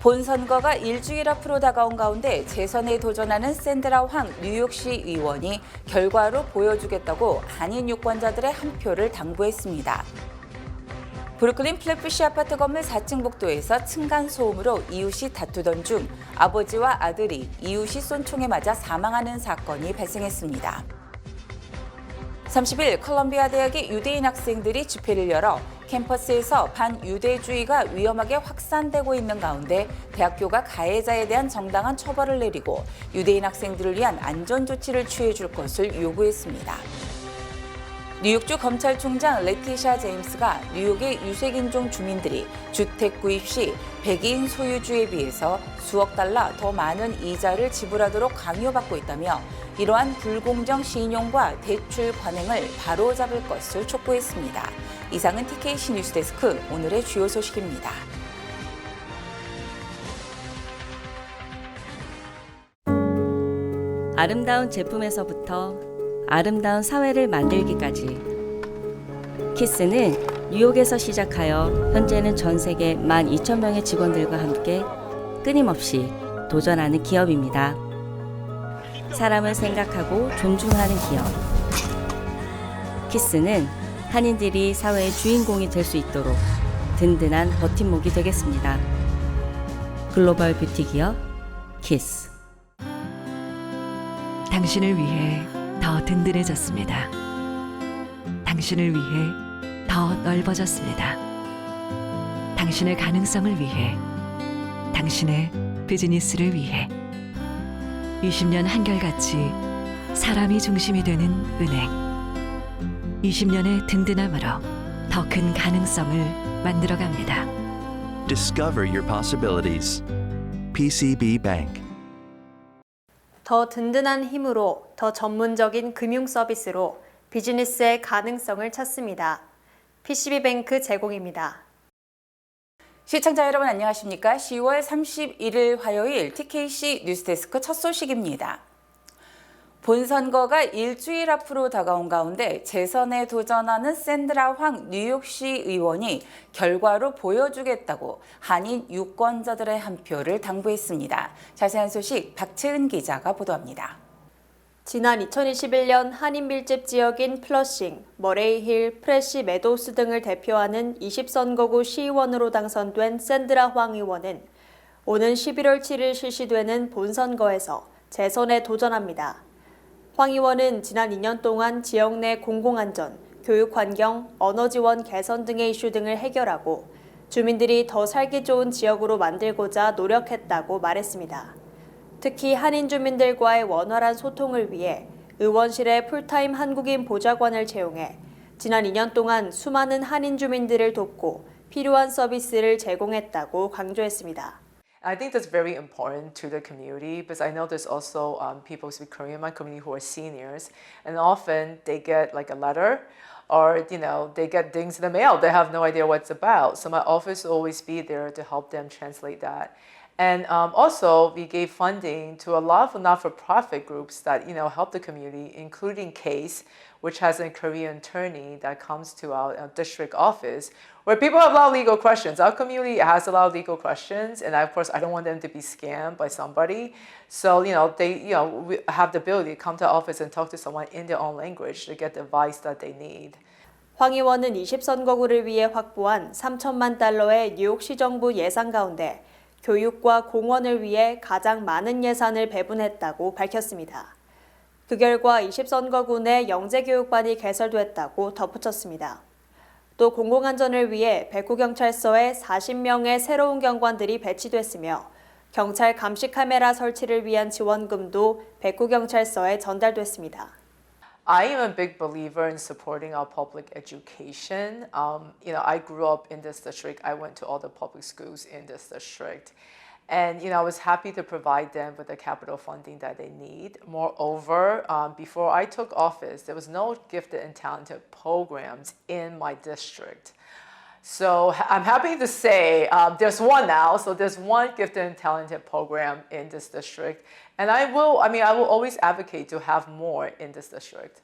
본선거가 일주일 앞으로 다가온 가운데 재선에 도전하는 샌드라 황 뉴욕시 의원이 결과로 보여주겠다고 한인 유권자들의 한 표를 당부했습니다. 브루클린 플랫부시 아파트 건물 4층 복도에서 층간소음으로 이웃이 다투던 중 아버지와 아들이 이웃이 쏜 총에 맞아 사망하는 사건이 발생했습니다. 30일 컬럼비아 대학의 유대인 학생들이 집회를 열어 캠퍼스에서 반유대주의가 위험하게 확산되고 있는 가운데 대학교가 가해자에 대한 정당한 처벌을 내리고 유대인 학생들을 위한 안전조치를 취해줄 것을 요구했습니다. 뉴욕주 검찰총장 레티샤 제임스가 뉴욕의 유색인종 주민들이 주택 구입 시 백인 소유주에 비해서 수억 달러 더 많은 이자를 지불하도록 강요받고 있다며 이러한 불공정 신용과 대출 관행을 바로잡을 것을 촉구했습니다. 이상은 TKC 뉴스데스크 오늘의 주요 소식입니다. 아름다운 제품에서부터 아름다운 사회를 만들기까지 키스는 뉴욕에서 시작하여 현재는 전 세계 12,000명의 직원들과 함께 끊임없이 도전하는 기업입니다. 사람을 생각하고 존중하는 기업. 키스는 한인들이 사회의 주인공이 될 수 있도록 든든한 버팀목이 되겠습니다. 글로벌 뷰티 기업 키스. 당신을 위해 더 든든해졌습니다. 당신을 위해 더 넓어졌습니다. 당신의 가능성을 위해, 당신의 비즈니스를 위해 20년 한결같이 사람이 중심이 되는 은행. 20년의 든든함으로 더 큰 가능성을 만들어갑니다. Discover your possibilities. PCB Bank. 더 든든한 힘으로 더 전문적인 금융 서비스로 비즈니스의 가능성을 찾습니다. PCB뱅크 제공입니다. 시청자 여러분 안녕하십니까? 10월 31일 화요일 TKC 뉴스데스크 첫 소식입니다. 본선거가 일주일 앞으로 다가온 가운데 재선에 도전하는 샌드라 황 뉴욕시 의원이 결과로 보여주겠다고 한인 유권자들의 한 표를 당부했습니다. 자세한 소식 박채은 기자가 보도합니다. 지난 2021년 한인 밀집 지역인 플러싱, 머레이힐, 프레시 메도우스 등을 대표하는 20선거구 시의원으로 당선된 샌드라 황 의원은 오는 11월 7일 실시되는 본선거에서 재선에 도전합니다. 황 의원은 지난 2년 동안 지역 내 공공안전, 교육환경, 언어지원 개선 등의 이슈 등을 해결하고 주민들이 더 살기 좋은 지역으로 만들고자 노력했다고 말했습니다. 특히 한인 주민들과의 원활한 소통을 위해 의원실에 풀타임 한국인 보좌관을 채용해 지난 2년 동안 수많은 한인 주민들을 돕고 필요한 서비스를 제공했다고 강조했습니다. I think that's very important to the community because I know there's also people who speak Korean in my community who are seniors, and often they get like a letter or they get things in the mail. They have no idea what it's about. So my office will always be there to help them translate that. And also, we gave funding to a lot of not-for-profit groups that help the community, including CASE, which has a Korean attorney that comes to our district office, where people have a lot of legal questions. Our community has a lot of legal questions, and of course, I don't want them to be scammed by somebody. So, they we have the ability to come to the office and talk to someone in their own language to get the advice that they need. 황 의원은 20선거구를 위해 확보한 3천만 달러의 뉴욕시 정부 예산 가운데 교육과 공원을 위해 가장 많은 예산을 배분했다고 밝혔습니다. 그 결과 20선거구 내 영재교육반이 개설됐다고 덧붙였습니다. 또 공공안전을 위해 백구경찰서에 40명의 새로운 경관들이 배치됐으며 경찰 감시 카메라 설치를 위한 지원금도 백구경찰서에 전달됐습니다. I am a big believer in supporting our public education. I grew up in this district. I went to all the public schools in this district. And, I was happy to provide them with the capital funding that they need. Moreover, before I took office, there was no gifted and talented programs in my district. So I'm happy to say there's one now. So there's one gifted and talented program in this district. And I will always advocate to have more in this district.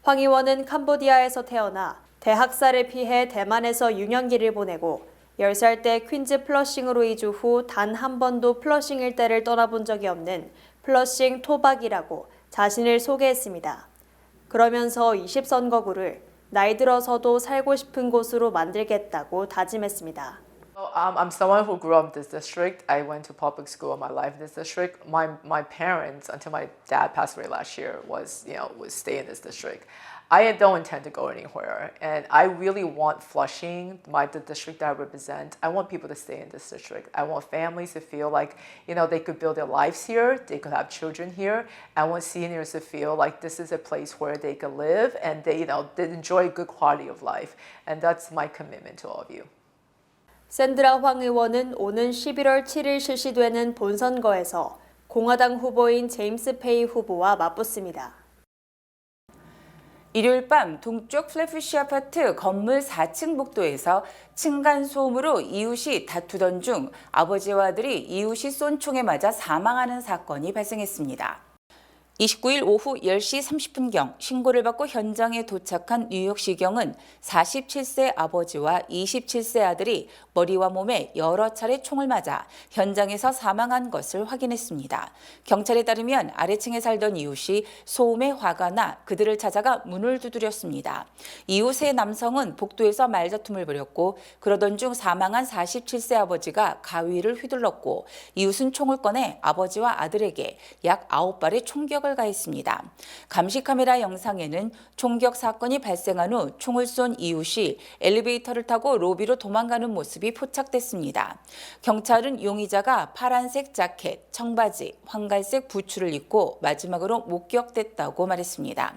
황 의원은 캄보디아에서 태어나 대학살을 피해 대만에서 유년기를 보내고 10살 때 퀸즈 플러싱으로 이주 후 단 한 번도 플러싱 일대를 떠나본 적이 없는 플러싱 토박이라고 자신을 소개했습니다. 그러면서 20선거구를 나이 들어서도 살고 싶은 곳으로 만들겠다고 다짐했습니다. I'm someone who grew up in this district. I went to public school all my life in this district. My parents, until my dad passed away last year, was stay in this district. I don't intend to go anywhere, and I really want Flushing, the district that I represent. I want people to stay in this district. I want families to feel like they could build their lives here, they could have children here. I want seniors to feel like this is a place where they could live and they enjoy good quality of life, and that's my commitment to all of you. 샌드라 황 의원은 오는 11월 7일 실시되는 본선거에서 공화당 후보인 제임스 페이 후보와 맞붙습니다. 일요일 밤 동쪽 플래피쉬 아파트 건물 4층 복도에서 층간소음으로 이웃이 다투던 중 아버지와 아들이 이웃이 쏜 총에 맞아 사망하는 사건이 발생했습니다. 29일 오후 10시 30분경 신고를 받고 현장에 도착한 뉴욕시경은 47세 아버지와 27세 아들이 머리와 몸에 여러 차례 총을 맞아 현장에서 사망한 것을 확인했습니다. 경찰에 따르면 아래층에 살던 이웃이 소음에 화가 나 그들을 찾아가 문을 두드렸습니다. 이웃의 남성은 복도에서 말다툼을 벌였고 그러던 중 사망한 47세 아버지가 가위를 휘둘렀고 이웃은 총을 꺼내 아버지와 아들에게 약 9발의 총격을 가했습니다. 감시 카메라 영상에는 총격 사건이 발생한 후 총을 쏜 이웃이 엘리베이터를 타고 로비로 도망가는 모습이 포착됐습니다. 경찰은 용의자가 파란색 자켓, 청바지, 황갈색 부츠를 입고 마지막으로 목격됐다고 말했습니다.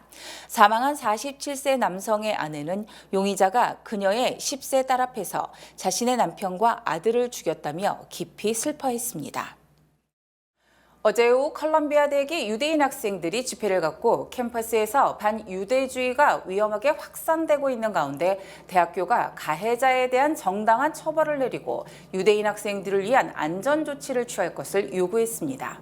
사망한 47세 남성의 아내는 용의자가 그녀의 10세 딸 앞에서 자신의 남편과 아들을 죽였다며 깊이 슬퍼했습니다. 어제 오후 컬럼비아 대학의 유대인 학생들이 집회를 갖고 캠퍼스에서 반유대주의가 위험하게 확산되고 있는 가운데 대학교가 가해자에 대한 정당한 처벌을 내리고 유대인 학생들을 위한 안전 조치를 취할 것을 요구했습니다.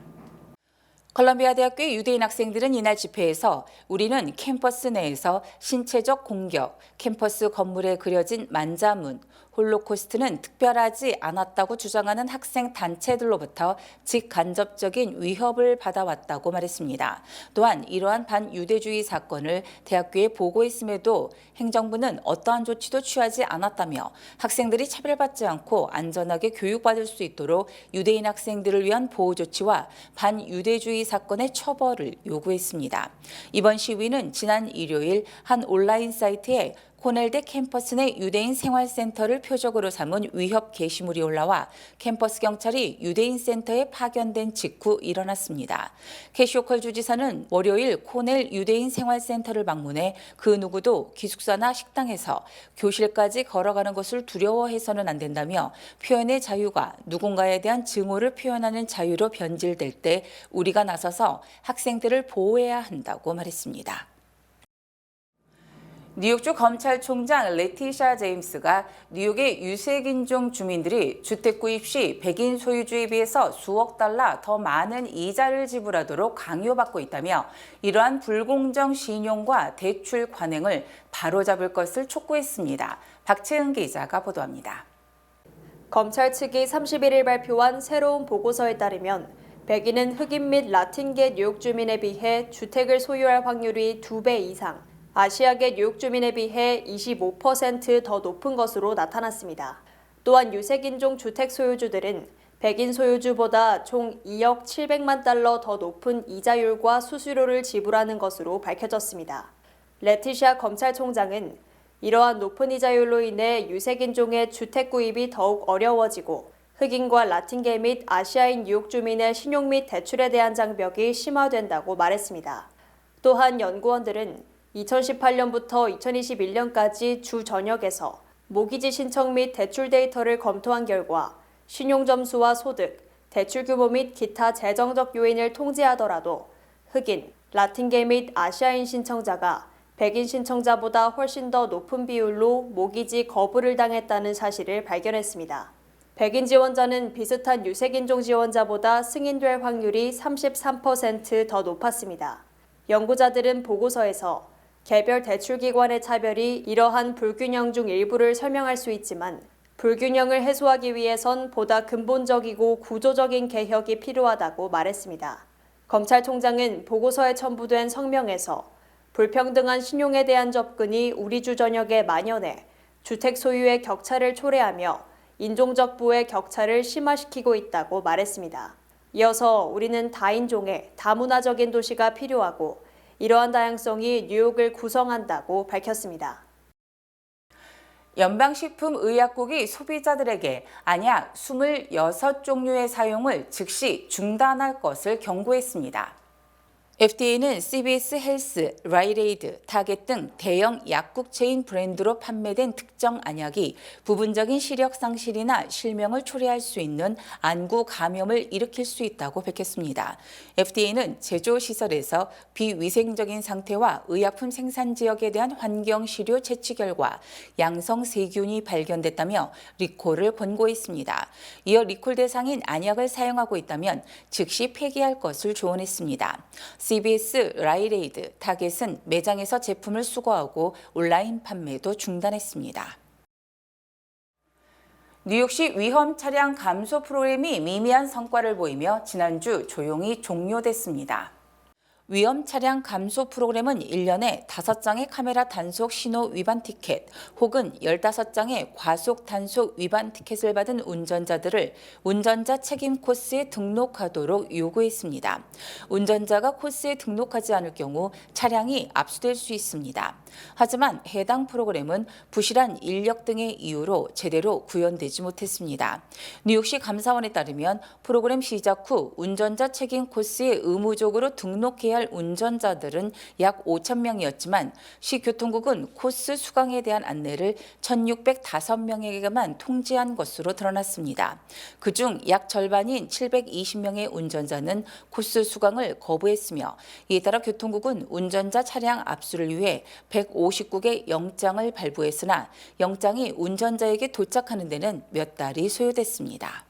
컬럼비아 대학교의 유대인 학생들은 이날 집회에서 우리는 캠퍼스 내에서 신체적 공격, 캠퍼스 건물에 그려진 만자문, 홀로코스트는 특별하지 않았다고 주장하는 학생 단체들로부터 직간접적인 위협을 받아왔다고 말했습니다. 또한 이러한 반유대주의 사건을 대학교에 보고했음에도 행정부는 어떠한 조치도 취하지 않았다며 학생들이 차별받지 않고 안전하게 교육받을 수 있도록 유대인 학생들을 위한 보호 조치와 반유대주의 사건의 처벌을 요구했습니다. 이번 시위는 지난 일요일 한 온라인 사이트에 코넬대 캠퍼스 내 유대인 생활센터를 표적으로 삼은 위협 게시물이 올라와 캠퍼스 경찰이 유대인 센터에 파견된 직후 일어났습니다. 캐시 호컬 주지사는 월요일 코넬 유대인 생활센터를 방문해 그 누구도 기숙사나 식당에서 교실까지 걸어가는 것을 두려워해서는 안 된다며 표현의 자유가 누군가에 대한 증오를 표현하는 자유로 변질될 때 우리가 나서서 학생들을 보호해야 한다고 말했습니다. 뉴욕주 검찰총장 레티샤 제임스가 뉴욕의 유색인종 주민들이 주택 구입 시 백인 소유주에 비해서 수억 달러 더 많은 이자를 지불하도록 강요받고 있다며 이러한 불공정 신용과 대출 관행을 바로잡을 것을 촉구했습니다. 박채은 기자가 보도합니다. 검찰 측이 31일 발표한 새로운 보고서에 따르면 백인은 흑인 및 라틴계 뉴욕 주민에 비해 주택을 소유할 확률이 2배 이상, 아시아계 뉴욕 주민에 비해 25% 더 높은 것으로 나타났습니다. 또한 유색인종 주택 소유주들은 백인 소유주보다 총 2억 700만 달러 더 높은 이자율과 수수료를 지불하는 것으로 밝혀졌습니다. 레티샤 검찰총장은 이러한 높은 이자율로 인해 유색인종의 주택 구입이 더욱 어려워지고 흑인과 라틴계 및 아시아인 뉴욕 주민의 신용 및 대출에 대한 장벽이 심화된다고 말했습니다. 또한 연구원들은 2018년부터 2021년까지 주 전역에서 모기지 신청 및 대출 데이터를 검토한 결과 신용 점수와 소득, 대출 규모 및 기타 재정적 요인을 통제하더라도 흑인, 라틴계 및 아시아인 신청자가 백인 신청자보다 훨씬 더 높은 비율로 모기지 거부를 당했다는 사실을 발견했습니다. 백인 지원자는 비슷한 유색인종 지원자보다 승인될 확률이 33% 더 높았습니다. 연구자들은 보고서에서 개별 대출기관의 차별이 이러한 불균형 중 일부를 설명할 수 있지만 불균형을 해소하기 위해선 보다 근본적이고 구조적인 개혁이 필요하다고 말했습니다. 검찰총장은 보고서에 첨부된 성명에서 불평등한 신용에 대한 접근이 우리 주 전역에 만연해 주택 소유의 격차를 초래하며 인종적 부의 격차를 심화시키고 있다고 말했습니다. 이어서 우리는 다인종의 다문화적인 도시가 필요하고 이러한 다양성이 뉴욕을 구성한다고 밝혔습니다. 연방식품의약국이 소비자들에게 안약 26종류의 사용을 즉시 중단할 것을 경고했습니다. FDA는 CVS 헬스, 라이트에이드, 타겟 등 대형 약국 체인 브랜드로 판매된 특정 안약이 부분적인 시력 상실이나 실명을 초래할 수 있는 안구 감염을 일으킬 수 있다고 밝혔습니다. FDA는 제조시설에서 비위생적인 상태와 의약품 생산 지역에 대한 환경 시료 채취 결과 양성 세균이 발견됐다며 리콜을 권고했습니다. 이어 리콜 대상인 안약을 사용하고 있다면 즉시 폐기할 것을 조언했습니다. CVS, 라이트에이드, 타겟은 매장에서 제품을 수거하고 온라인 판매도 중단했습니다. 뉴욕시 위험 차량 감소 프로그램이 미미한 성과를 보이며 지난주 조용히 종료됐습니다. 위험 차량 감소 프로그램은 1년에 5장의 카메라 단속 신호 위반 티켓 혹은 15장의 과속 단속 위반 티켓을 받은 운전자들을 운전자 책임 코스에 등록하도록 요구했습니다. 운전자가 코스에 등록하지 않을 경우 차량이 압수될 수 있습니다. 하지만 해당 프로그램은 부실한 인력 등의 이유로 제대로 구현되지 못했습니다. 뉴욕시 감사원에 따르면 프로그램 시작 후 운전자 책임 코스에 의무적으로 등록해야 할 운전자들은 약 5,000명이었지만 시 교통국은 코스 수강에 대한 안내를 1,605명에게만 통지한 것으로 드러났습니다. 그중 약 절반인 720명의 운전자는 코스 수강을 거부했으며 이에 따라 교통국은 운전자 차량 압수를 위해 159개 영장을 발부했으나 영장이 운전자에게 도착하는 데는 몇 달이 소요됐습니다.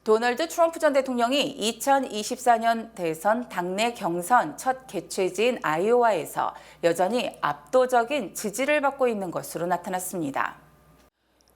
도널드 트럼프 전 대통령이 2024년 대선 당내 경선 첫 개최지인 아이오와에서 여전히 압도적인 지지를 받고 있는 것으로 나타났습니다.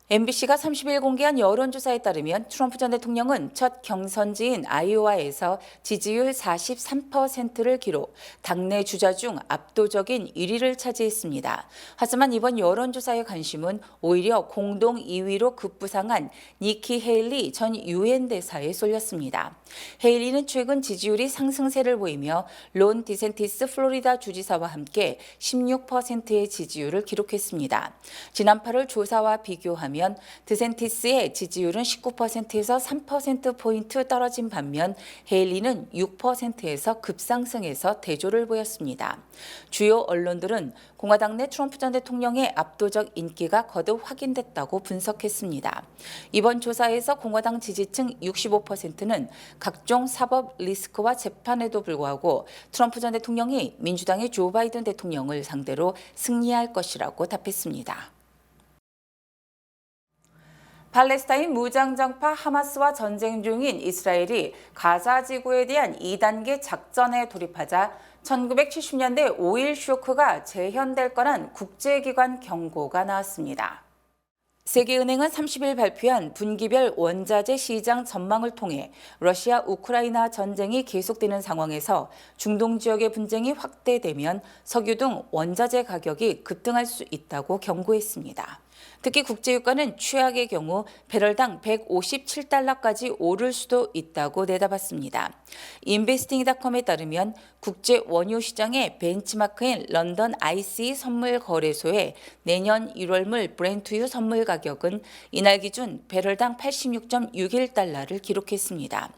MBC가 30일 공개한 여론조사에 따르면 트럼프 전 대통령은 첫 경선지인 아이오와에서 지지율 43%를 기록, 당내 주자 중 압도적인 1위를 차지했습니다. 하지만 이번 여론조사의 관심은 오히려 공동 2위로 급부상한 니키 헤일리 전 유엔 대사에 쏠렸습니다. 헤일리는 최근 지지율이 상승세를 보이며 론 디센티스 플로리다 주지사와 함께 16%의 지지율을 기록했습니다. 지난 8월 조사와 비교하면 드센티스의 지지율은 19%에서 3%포인트 떨어진 반면 헤일리는 6%에서 급상승해서 대조를 보였습니다. 주요 언론들은 공화당 내 트럼프 전 대통령의 압도적 인기가 거듭 확인됐다고 분석했습니다. 이번 조사에서 공화당 지지층 65%는 각종 사법 리스크와 재판에도 불구하고 트럼프 전 대통령이 민주당의 조 바이든 대통령을 상대로 승리할 것이라고 답했습니다. 팔레스타인 무장정파 하마스와 전쟁 중인 이스라엘이 가자 지구에 대한 2단계 작전에 돌입하자 1970년대 5.1 쇼크가 재현될 거란 국제기관 경고가 나왔습니다. 세계은행은 30일 발표한 분기별 원자재 시장 전망을 통해 러시아 우크라이나 전쟁이 계속되는 상황에서 중동 지역의 분쟁이 확대되면 석유 등 원자재 가격이 급등할 수 있다고 경고했습니다. 특히 국제유가는 최악의 경우 배럴당 157달러까지 오를 수도 있다고 내다봤습니다. 인베스팅닷컴에 따르면 국제 원유 시장의 벤치마크인 런던 ICE 선물 거래소의 내년 1월물 브렌트유 선물 가격은 이날 기준 배럴당 86.61달러를 기록했습니다.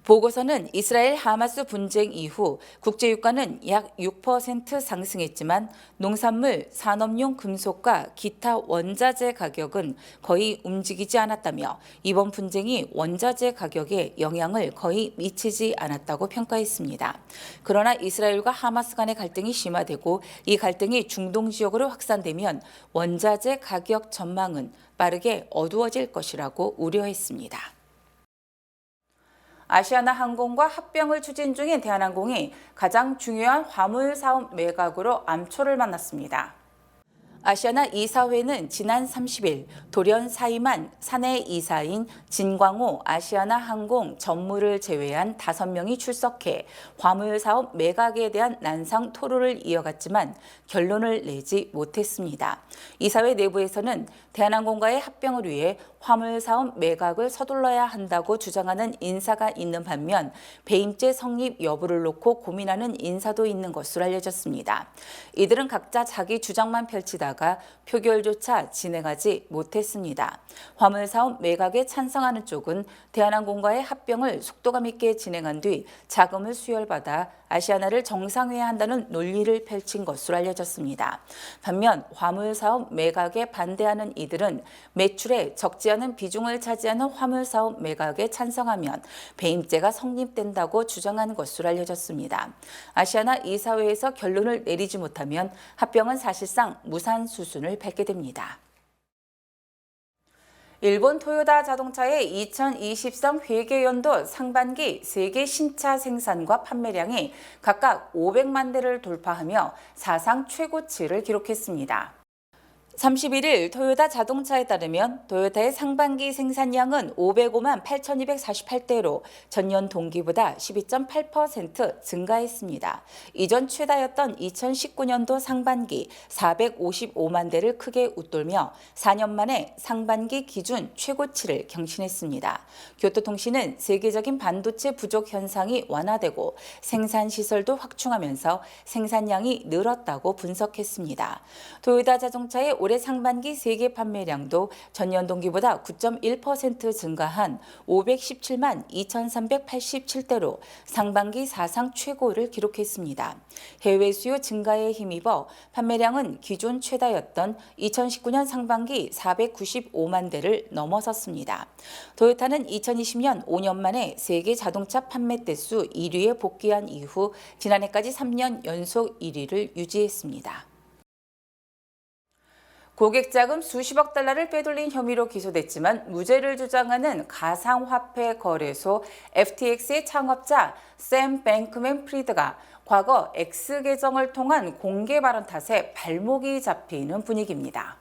보고서는 이스라엘 하마스 분쟁 이후 국제유가는 약 6% 상승했지만 농산물, 산업용 금속과 기타 원자재 가격은 거의 움직이지 않았다며 이번 분쟁이 원자재 가격에 영향을 거의 미치지 않았다고 평가했습니다. 그러나 이스라엘과 하마스 간의 갈등이 심화되고 이 갈등이 중동 지역으로 확산되면 원자재 가격 전망은 빠르게 어두워질 것이라고 우려했습니다. 아시아나 항공과 합병을 추진 중인 대한항공이 가장 중요한 화물 사업 매각으로 암초를 만났습니다. 아시아나 이사회는 지난 30일 돌연 사임한 사내 이사인 진광호 아시아나 항공 전무를 제외한 5명이 출석해 화물 사업 매각에 대한 난상 토론을 이어갔지만 결론을 내지 못했습니다. 이사회 내부에서는 대한항공과의 합병을 위해 화물 사업 매각을 서둘러야 한다고 주장하는 인사가 있는 반면 배임죄 성립 여부를 놓고 고민하는 인사도 있는 것으로 알려졌습니다. 이들은 각자 자기 주장만 펼치다가 표결조차 진행하지 못했습니다. 화물 사업 매각에 찬성하는 쪽은 대한항공과의 합병을 속도감 있게 진행한 뒤 자금을 수혈받아 아시아나를 정상화한다는 논리를 펼친 것으로 알려졌습니다. 반면 화물 사업 매각에 반대하는 이들은 매출에 적지 않은 비중을 차지하는 화물 사업 매각에 찬성하면 배임죄가 성립된다고 주장한 것으로 알려졌습니다. 아시아나 이사회에서 결론을 내리지 못하면 합병은 사실상 무산 수순을 밟게 됩니다. 일본 토요타 자동차의 2023 회계연도 상반기 세계 신차 생산과 판매량이 각각 500만 대를 돌파하며 사상 최고치를 기록했습니다. 31일 토요타 자동차에 따르면 토요타의 상반기 생산량은 505만 8,248대로 전년 동기보다 12.8% 증가했습니다. 이전 최다였던 2019년도 상반기 455만 대를 크게 웃돌며 4년 만에 상반기 기준 최고치를 경신했습니다. 교토통신은 세계적인 반도체 부족 현상이 완화되고 생산 시설도 확충하면서 생산량이 늘었다고 분석했습니다. 토요타 자동차의 올해 상반기 세계 판매량도 전년 동기보다 9.1% 증가한 517만 2,387대로 상반기 사상 최고를 기록했습니다. 해외 수요 증가에 힘입어 판매량은 기존 최다였던 2019년 상반기 495만 대를 넘어섰습니다. 토요타는 2020년 5년 만에 세계 자동차 판매 대수 1위에 복귀한 이후 지난해까지 3년 연속 1위를 유지했습니다. 고객 자금 수십억 달러를 빼돌린 혐의로 기소됐지만 무죄를 주장하는 가상화폐 거래소 FTX의 창업자 샘 뱅크맨 프리드가 과거 X 계정을 통한 공개 발언 탓에 발목이 잡히는 분위기입니다.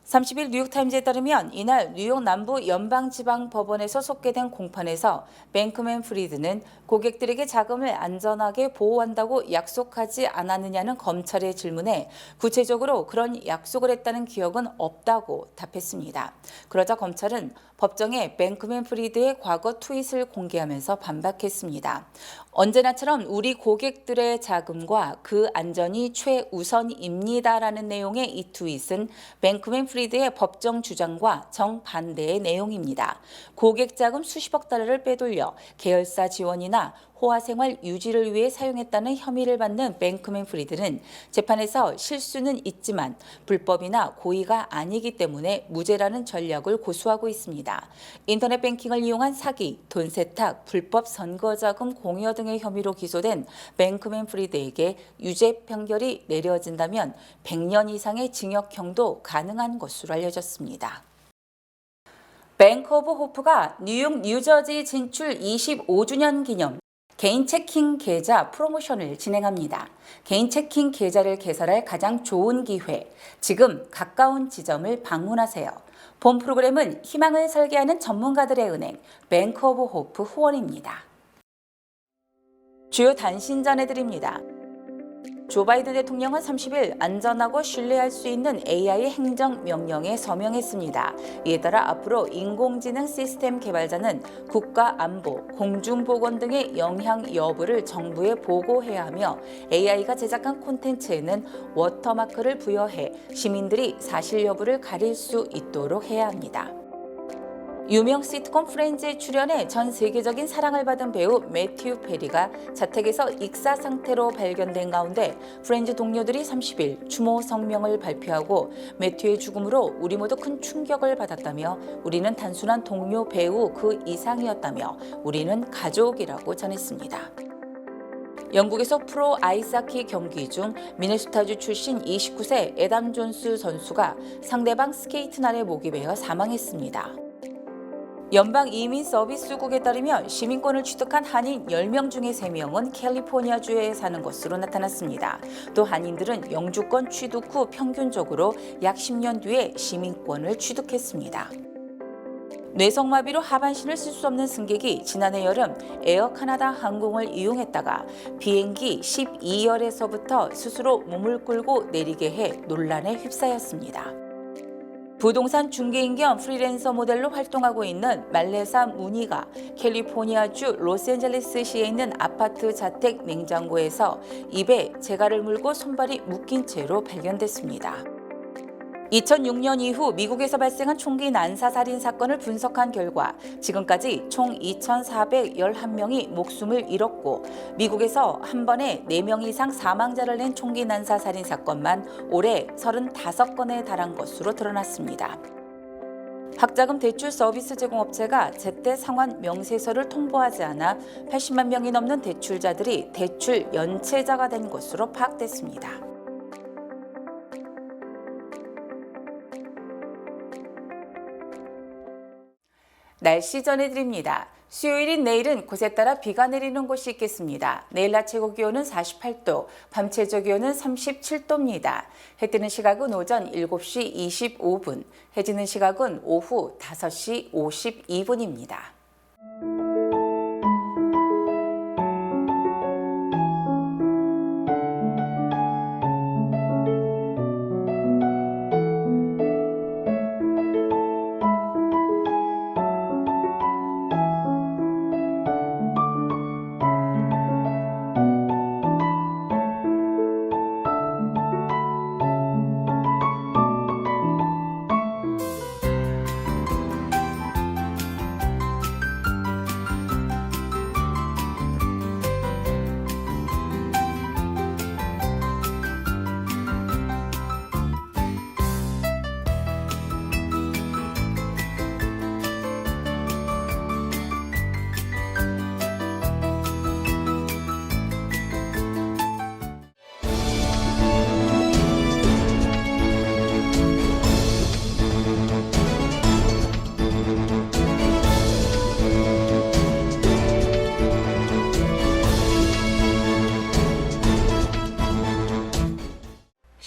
30일 뉴욕타임즈에 따르면 이날 뉴욕 남부 연방지방법원에서 속개된 공판에서 뱅크맨 프리드는 고객들에게 자금을 안전하게 보호한다고 약속하지 않았느냐는 검찰의 질문에 구체적으로 그런 약속을 했다는 기억은 없다고 답했습니다. 그러자 검찰은 법정에 뱅크맨 프리드의 과거 트윗을 공개하면서 반박했습니다. 언제나처럼 우리 고객들의 자금과 그 안전이 최우선입니다라는 내용의 이 트윗은 뱅크맨 프리드의 법정 주장과 정반대의 내용입니다. 고객 자금 수십억 달러를 빼돌려 계열사 지원이나 호화생활 유지를 위해 사용했다는 혐의를 받는 뱅크맨 프리드는 재판에서 실수는 있지만 불법이나 고의가 아니기 때문에 무죄라는 전략을 고수하고 있습니다. 인터넷 뱅킹을 이용한 사기, 돈 세탁, 불법 선거자금 공여 등의 혐의로 기소된 뱅크맨 프리드에게 유죄 판결이 내려진다면 100년 이상의 징역형도 가능한 것으로 알려졌습니다. 뱅크 오브 호프가 뉴욕 뉴저지 진출 25주년 기념 개인 체킹 계좌 프로모션을 진행합니다. 개인 체킹 계좌를 개설할 가장 좋은 기회, 지금 가까운 지점을 방문하세요. 본 프로그램은 희망을 설계하는 전문가들의 은행, 뱅크 오브 호프 후원입니다. 주요 단신 전해드립니다. 조 바이든 대통령은 30일 안전하고 신뢰할 수 있는 AI 행정명령에 서명했습니다. 이에 따라 앞으로 인공지능 시스템 개발자는 국가 안보, 공중보건 등의 영향 여부를 정부에 보고해야 하며 AI가 제작한 콘텐츠에는 워터마크를 부여해 시민들이 사실 여부를 가릴 수 있도록 해야 합니다. 유명 시트콤 프렌즈에 출연해 전 세계적인 사랑을 받은 배우 매튜 페리가 자택에서 익사 상태로 발견된 가운데 프렌즈 동료들이 30일 추모 성명을 발표하고 매튜의 죽음으로 우리 모두 큰 충격을 받았다며 우리는 단순한 동료 배우 그 이상이었다며 우리는 가족이라고 전했습니다. 영국에서 프로 아이스하키 경기 중 미네소타주 출신 29세 애담 존스 선수가 상대방 스케이트 날에 목이 베어 사망했습니다. 연방 이민 서비스국에 따르면 시민권을 취득한 한인 10명 중에 3명은 캘리포니아주에 사는 것으로 나타났습니다. 또 한인들은 영주권 취득 후 평균적으로 약 10년 뒤에 시민권을 취득했습니다. 뇌성마비로 하반신을 쓸 수 없는 승객이 지난해 여름 에어 카나다 항공을 이용했다가 비행기 12열에서부터 스스로 몸을 끌고 내리게 해 논란에 휩싸였습니다. 부동산 중개인 겸 프리랜서 모델로 활동하고 있는 말레사 무니가 캘리포니아주 로스앤젤레스시에 있는 아파트 자택 냉장고에서 입에 재갈을 물고 손발이 묶인 채로 발견됐습니다. 2006년 이후 미국에서 발생한 총기 난사살인 사건을 분석한 결과 지금까지 총 2,411명이 목숨을 잃었고 미국에서 한 번에 4명 이상 사망자를 낸 총기 난사살인 사건만 올해 35건에 달한 것으로 드러났습니다. 학자금 대출 서비스 제공업체가 제때 상환 명세서를 통보하지 않아 80만 명이 넘는 대출자들이 대출 연체자가 된 것으로 파악됐습니다. 날씨 전해드립니다. 수요일인 내일은 곳에 따라 비가 내리는 곳이 있겠습니다. 내일 낮 최고 기온은 48도, 밤 최저 기온은 37도입니다. 해 뜨는 시각은 오전 7시 25분, 해 지는 시각은 오후 5시 52분입니다.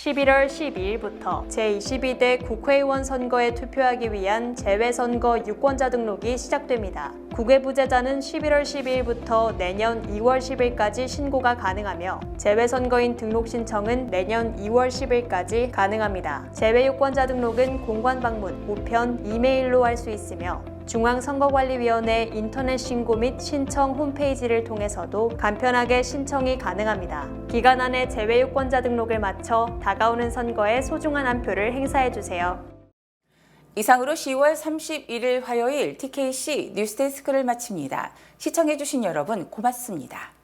(11월 12일부터) 제22대 국회의원 선거에 투표하기 위한 재외선거 유권자 등록이 시작됩니다. 국외부재자는 11월 12일부터 내년 2월 10일까지 신고가 가능하며 재외선거인 등록 신청은 내년 2월 10일까지 가능합니다. 재외유권자 등록은 공관 방문, 우편, 이메일로 할 수 있으며 중앙선거관리위원회 인터넷 신고 및 신청 홈페이지를 통해서도 간편하게 신청이 가능합니다. 기간 안에 재외유권자 등록을 마쳐 다가오는 선거에 소중한 한 표를 행사해주세요. 이상으로 10월 31일 화요일 TKC 뉴스데스크를 마칩니다. 시청해주신 여러분 고맙습니다.